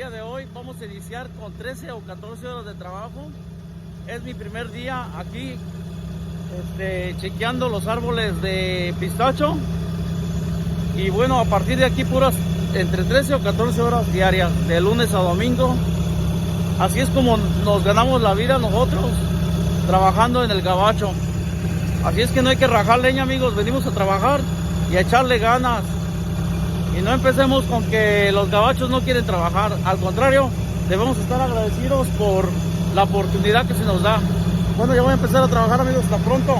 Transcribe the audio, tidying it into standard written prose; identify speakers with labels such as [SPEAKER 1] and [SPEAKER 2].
[SPEAKER 1] día de hoy vamos a iniciar con 13 o 14 horas de trabajo. Es mi primer día aquí chequeando los árboles de pistacho. Y bueno, a partir de aquí puras entre 13 o 14 horas diarias, de lunes a domingo. Así es como nos ganamos la vida nosotros, trabajando en el gabacho. Así es que no hay que rajar leña, amigos, venimos a trabajar y a echarle ganas. Y no empecemos con que los gabachos no quieren trabajar, al contrario, debemos estar agradecidos por la oportunidad que se nos da. Bueno, ya voy a empezar a trabajar, amigos, hasta pronto.